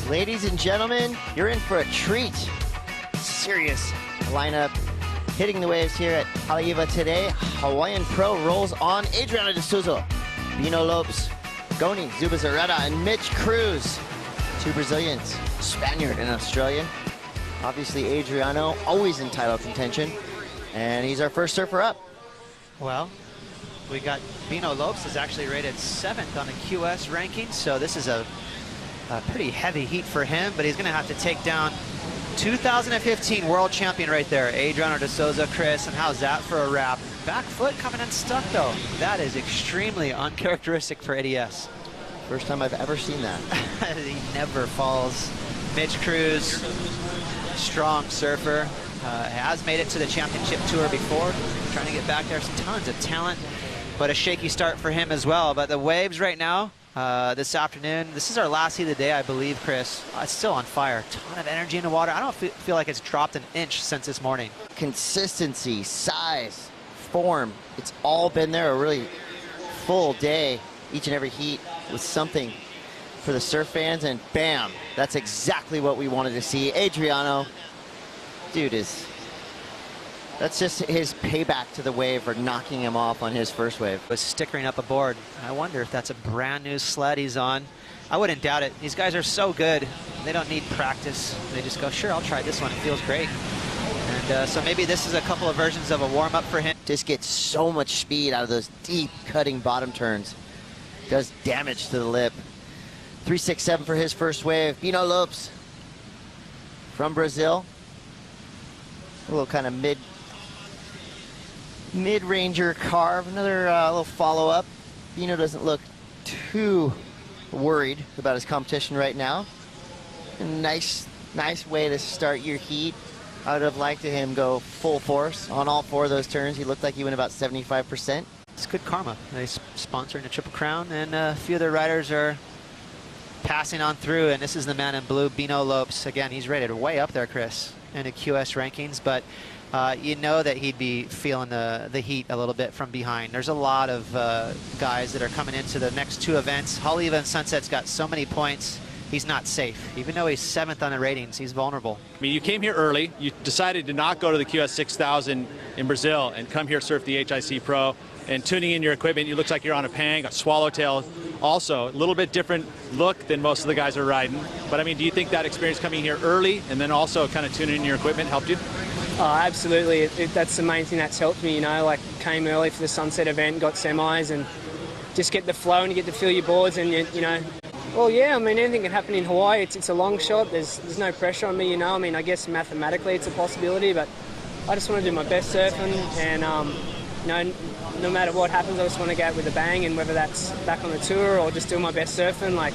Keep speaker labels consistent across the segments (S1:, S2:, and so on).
S1: Ladies and gentlemen, you're in for a treat. Serious lineup hitting the waves here at Haleiwa today. Hawaiian Pro rolls on Adriano de Souza, Bino Lopes, Gony, Zubizarreta, and Mitch Cruz. Two Brazilians, Spaniard and Australian. Obviously Adriano always in title contention, and he's our first surfer up.
S2: Well, we got Bino Lopes is actually rated 7th on the QS ranking, so this is a pretty heavy heat for him, but he's going to have to take down 2015 world champion right there, Adriano de Souza. Chris, and how's that for a wrap? Back foot coming in stuck though. That is extremely uncharacteristic for ADS.
S1: First time I've ever seen that.
S2: He never falls. Mitch Cruz, strong surfer, has made it to the championship tour before, trying to get back there. Some tons of talent, but a shaky start for him as well. But the waves right now, this afternoon, this is our last heat of the day, I believe, Chris. It's still on fire. Ton of energy in the water. I don't feel like it's dropped an inch since this morning. Consistency,
S1: Size, form, it's all been there. A really full day, each and every heat with something for the surf fans, and bam, that's exactly what we wanted to see. Adriano, dude, that's just his payback to the wave for knocking him off on his first wave.
S2: Was stickering up a board. I wonder if that's a brand new sled he's on. I wouldn't doubt it. These guys are so good. They don't need practice. They just go, sure, I'll try this one. It feels great. And so maybe this is a couple of versions of a warm-up for him.
S1: Just gets so much speed out of those deep cutting bottom turns. Does damage to the lip. 367 for his first wave. Bino Lopes from Brazil. A little kind of mid-ranger carve. Another little follow-up. Bino doesn't look too worried about his competition right now. Nice way to start your heat. I would have liked to him go full force on all 4 of those turns. He looked like he went about 75%.
S2: It's good karma. They're sponsoring the Triple Crown, and a few of the riders are passing on through, and this is the man in blue, Bino Lopes. Again, he's rated way up there, Chris, in the QS rankings, but you know that he'd be feeling the heat a little bit from behind. There's a lot of guys that are coming into the next 2 events. Haleiwa and Sunset's got so many points. He's not safe. Even though he's 7th on the ratings, he's vulnerable.
S3: I mean, you came here early. You decided to not go to the QS 6000 in Brazil and come here surf the HIC Pro. And tuning in your equipment, it looks like you're on a Pang, a Swallowtail also. A little bit different look than most of the guys are riding. But I mean, do you think that experience coming here early and then also kind of tuning in your equipment helped you?
S4: Oh, absolutely. That's the main thing that's helped me, you know, like came early for the Sunset event, got semis, and just get the flow and you get to feel your boards and, you know. Well, yeah, I mean, anything can happen in Hawaii. It's a long shot. There's no pressure on me, you know. I mean, I guess mathematically it's a possibility, but I just want to do my best surfing and, you know, no matter what happens, I just want to go out with a bang, and whether that's back on the tour or just doing my best surfing, like,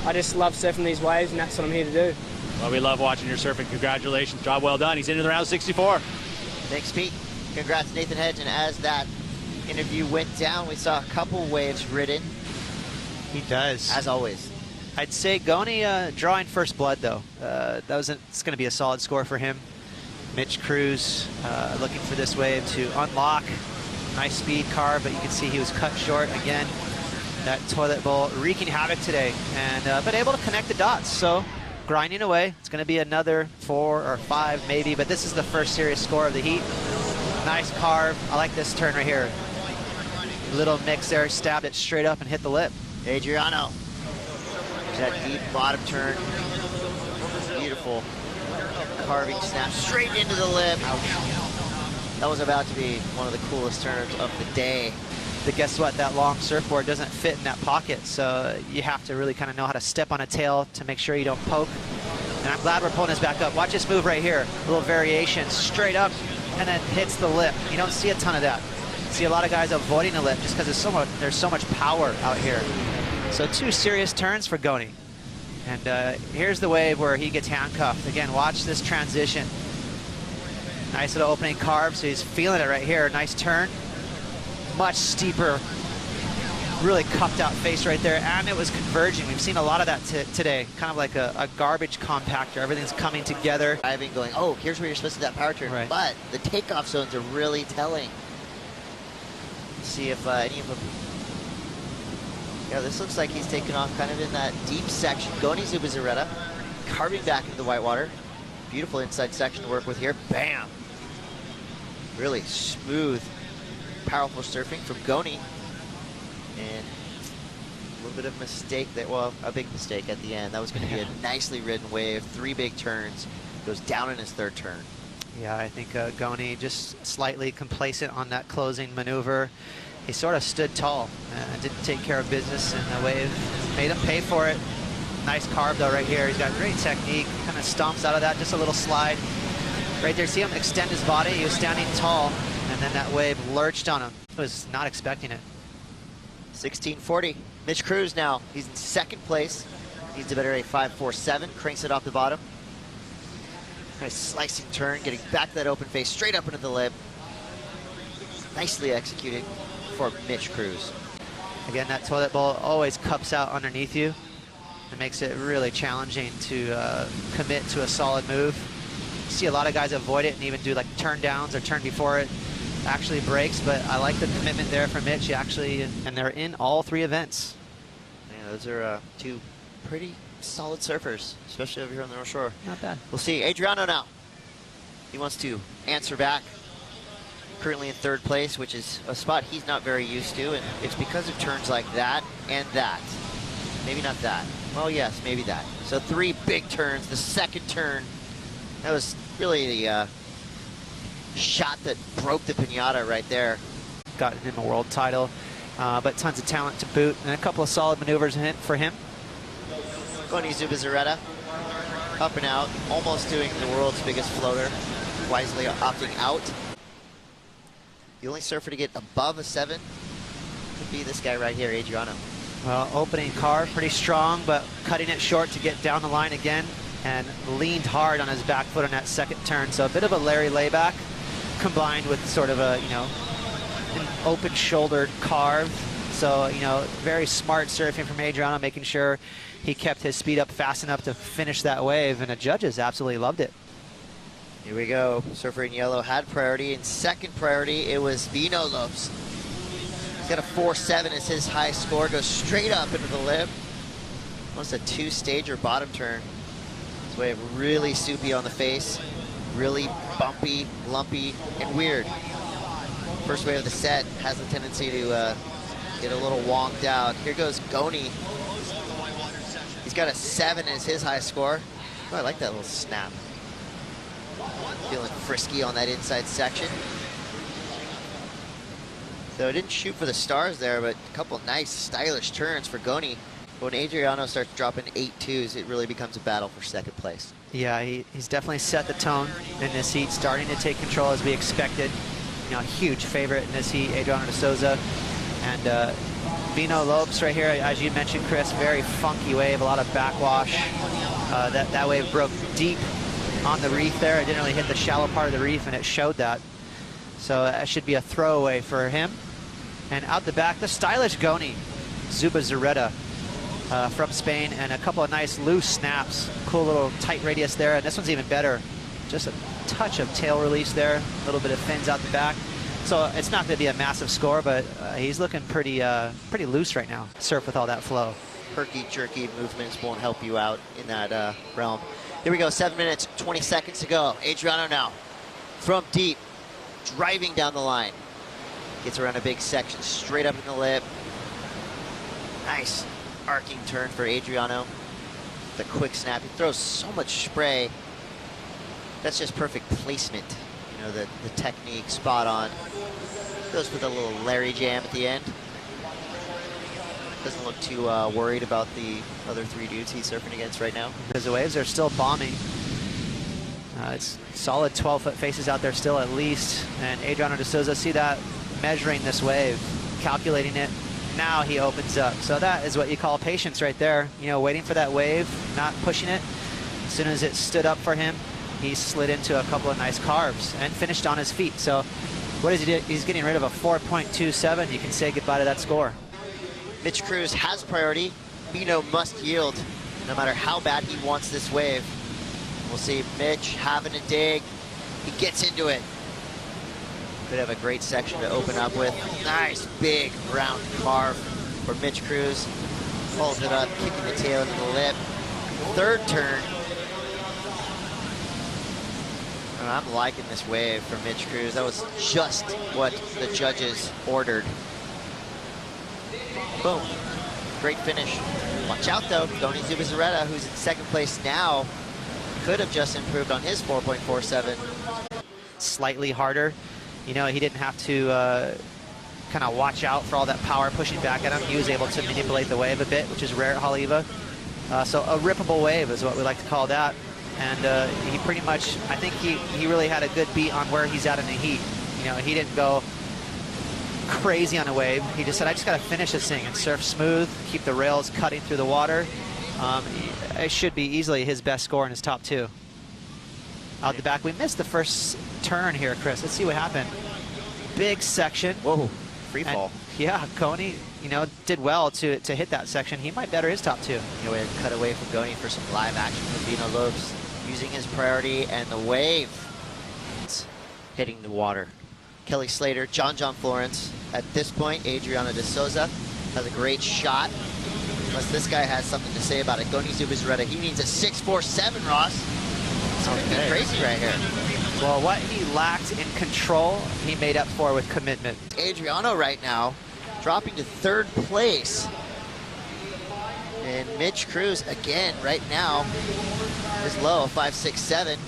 S4: I just love surfing these waves, and that's what I'm here to do.
S3: Well, we love watching your surfing. Congratulations. Job well done. He's into the round of 64.
S1: Thanks, Pete. Congrats, Nathan Hedge. And as that interview went down, we saw a couple waves ridden.
S2: He does.
S1: As always.
S2: I'd say Gony drawing first blood, though. It's going to be a solid score for him. Mitch Cruz looking for this wave to unlock. Nice speed carve, but you can see he was cut short again. That toilet bowl wreaking havoc today, and but able to connect the dots. So grinding away. It's going to be another 4 or 5 maybe, but this is the first serious score of the heat. Nice carve. I like this turn right here. Little mix there, stabbed it straight up and hit the lip.
S1: Adriano. That deep bottom turn. Beautiful carving snap straight into the lip. Ouch. That was about to be one of the coolest turns of the day.
S2: But guess what? That long surfboard doesn't fit in that pocket, so you have to really kind of know how to step on a tail to make sure you don't poke. And I'm glad we're pulling this back up. Watch this move right here. A little variation, straight up, and then hits the lip. You don't see a ton of that. You see a lot of guys avoiding the lip just because there's so much power out here. So 2 serious turns for Gony. And here's the wave where he gets handcuffed. Again, watch this transition. Nice little opening carve, so he's feeling it right here. Nice turn. Much steeper, really cupped out face right there, and it was converging. We've seen a lot of that today, kind of like a garbage compactor. Everything's coming together.
S1: Driving, going, oh, here's where you're supposed to do that power turn.
S2: Right.
S1: But the takeoff zones are really telling. See if any of them. Yeah, this looks like he's taking off kind of in that deep section. Gony, Zubizarreta. carving back into the whitewater. Beautiful inside section to work with here. Bam! Really smooth, powerful surfing from Gony. And a little bit of mistake that, well, a big mistake at the end. That was going to be a nicely ridden wave. 3 big turns. Goes down in his 3rd turn.
S2: Yeah, I think Gony just slightly complacent on that closing maneuver. He sort of stood tall and didn't take care of business in the wave. Made him pay for it. Nice carve though right here. He's got great technique. Kind of stomps out of that, just a little slide. Right there, see him extend his body. He was standing tall, and then that wave lurched on him. He was not expecting it.
S1: 1640. Mitch Cruz now. He's in 2nd place. Needs a better a 5.47. Cranks it off the bottom. Nice slicing turn, getting back to that open face, straight up into the lip. Nicely executed for Mitch Cruz.
S2: Again, that toilet bowl always cups out underneath you. It makes it really challenging to commit to a solid move. You see a lot of guys avoid it and even do like turn downs or turn before it actually breaks, but I like the commitment there from Mitch. Actually, and they're in all 3 events.
S1: Yeah, those are 2 pretty solid surfers, especially over here on the North Shore.
S2: Not bad.
S1: We'll see Adriano now. He wants to answer back. Currently in 3rd place, which is a spot he's not very used to, and it's because of turns like that and that. Maybe not that. Well, yes, maybe that. So 3 big turns. The 2nd turn, that was really the shot that broke the piñata right there.
S2: Got him a world title, but tons of talent to boot, and a couple of solid maneuvers for him.
S1: Gony Zubizarreta, up and out, almost doing the world's biggest floater, wisely opting out. The only surfer to get above a 7 could be this guy right here, Adriano.
S2: Well, opening carve, pretty strong, but cutting it short to get down the line again, and leaned hard on his back foot on that 2nd turn. So a bit of a Larry layback combined with sort of a, an open-shouldered carve. So, very smart surfing from Adriano, making sure he kept his speed up fast enough to finish that wave, and the judges absolutely loved it.
S1: Here we go. Surfer in yellow had priority. In 2nd priority, it was Bino Lopes. He's got a 4.7 as his high score. Goes straight up into the lip. Almost a 2-stager bottom turn. This wave really soupy on the face. Really bumpy, lumpy, and weird. First wave of the set has the tendency to get a little wonked out. Here goes Gony. He's got a 7 as his high score. Oh, I like that little snap. Feeling frisky on that inside section. So it didn't shoot for the stars there, but a couple nice stylish turns for Gony. When Adriano starts dropping 8.2s, it really becomes a battle for 2nd place.
S2: Yeah, he's definitely set the tone in this heat, starting to take control as we expected. Huge favorite in this heat, Adriano de Souza. And Bino Lopes right here, as you mentioned, Chris, very funky wave, a lot of backwash. That wave broke deep on the reef there. It didn't really hit the shallow part of the reef, and it showed that. So that should be a throwaway for him. And out the back, the stylish Gony, Zubizarreta from Spain, and a couple of nice loose snaps. Cool little tight radius there, and this one's even better. Just a touch of tail release there, a little bit of fins out the back. So it's not going to be a massive score, but he's looking pretty loose right now. Surf with all that flow.
S1: Herky jerky movements won't help you out in that realm. Here we go, 7 minutes, 20 seconds to go. Adriano now, from deep, driving down the line. Gets around a big section, straight up in the lip. Nice arcing turn for Adriano. The quick snap, he throws so much spray. That's just perfect placement. The technique, spot on. Goes with a little Larry jam at the end. Doesn't look too worried about the other 3 dudes he's surfing against right now.
S2: Because the waves are still bombing. It's solid 12-foot faces out there still at least. And Adriano de Souza, see that? Measuring this wave, calculating it. Now he opens up. So that is what you call patience right there. Waiting for that wave, not pushing it. As soon as it stood up for him, he slid into a couple of nice carves and finished on his feet. So what does he do? He's getting rid of a 4.27. You can say goodbye to that score.
S1: Mitch Cruz has priority. Bino must yield no matter how bad he wants this wave. We'll see Mitch having a dig. He gets into it. Could have a great section to open up with. Nice big round carve for Mitch Cruz. Pulls it up, kicking the tail into the lip. 3rd turn, I'm liking this wave from Mitch Cruz. That was just what the judges ordered. Boom. Great finish. Watch out, though. Gony Zubizarreta, who's in second place now, could have just improved on his 4.47.
S2: Slightly harder. You know, he didn't have to kind of watch out for all that power pushing back at him. He was able to manipulate the wave a bit, which is rare at Haleiwa. So a rippable wave is what we like to call that. And he pretty much, I think he really had a good beat on where he's at in the heat. You know, he didn't go crazy on a wave. He just said, I just got to finish this thing and surf smooth, keep the rails cutting through the water. It should be easily his best score in his top 2. Out the back, we missed the first turn here, Chris. Let's see what happened. Big section.
S1: Whoa, free fall.
S2: Yeah, Gony, you know, did well to hit that section. He might better his top 2.
S1: You know, we had cut away from Gony for some live action from Bino Lopes, using his priority and the wave. It's hitting the water. Kelly Slater, John Florence. At this point, Adriano de Souza has a great shot. Unless this guy has something to say about it. Gony Zubizarreta, he needs a 6.47, Ross. It's going to be crazy right here.
S2: Well, what he lacked in control, he made up for with commitment.
S1: Adriano right now dropping to 3rd place. And Mitch Cruz, again, right now, is low, 5.67.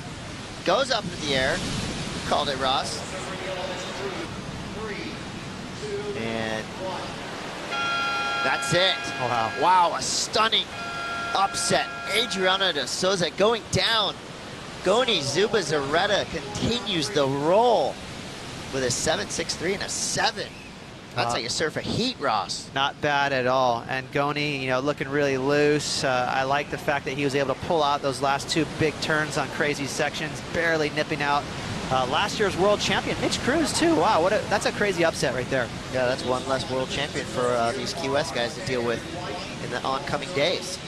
S1: Goes up in the air. Called it, Ross. And that's it.
S2: Oh, wow.
S1: Wow, a stunning upset. Adriano de Souza going down. Gony Zubizarreta continues the roll with a 7.63 and a 7. That's how you surf a heat, Ross.
S2: Not bad at all. And Gony, you know, looking really loose. I like the fact that he was able to pull out those last 2 big turns on crazy sections, barely nipping out last year's world champion, Mitch Cruz, too. Wow, that's a crazy upset right there.
S1: Yeah, that's one less world champion for these Key West guys to deal with in the oncoming days.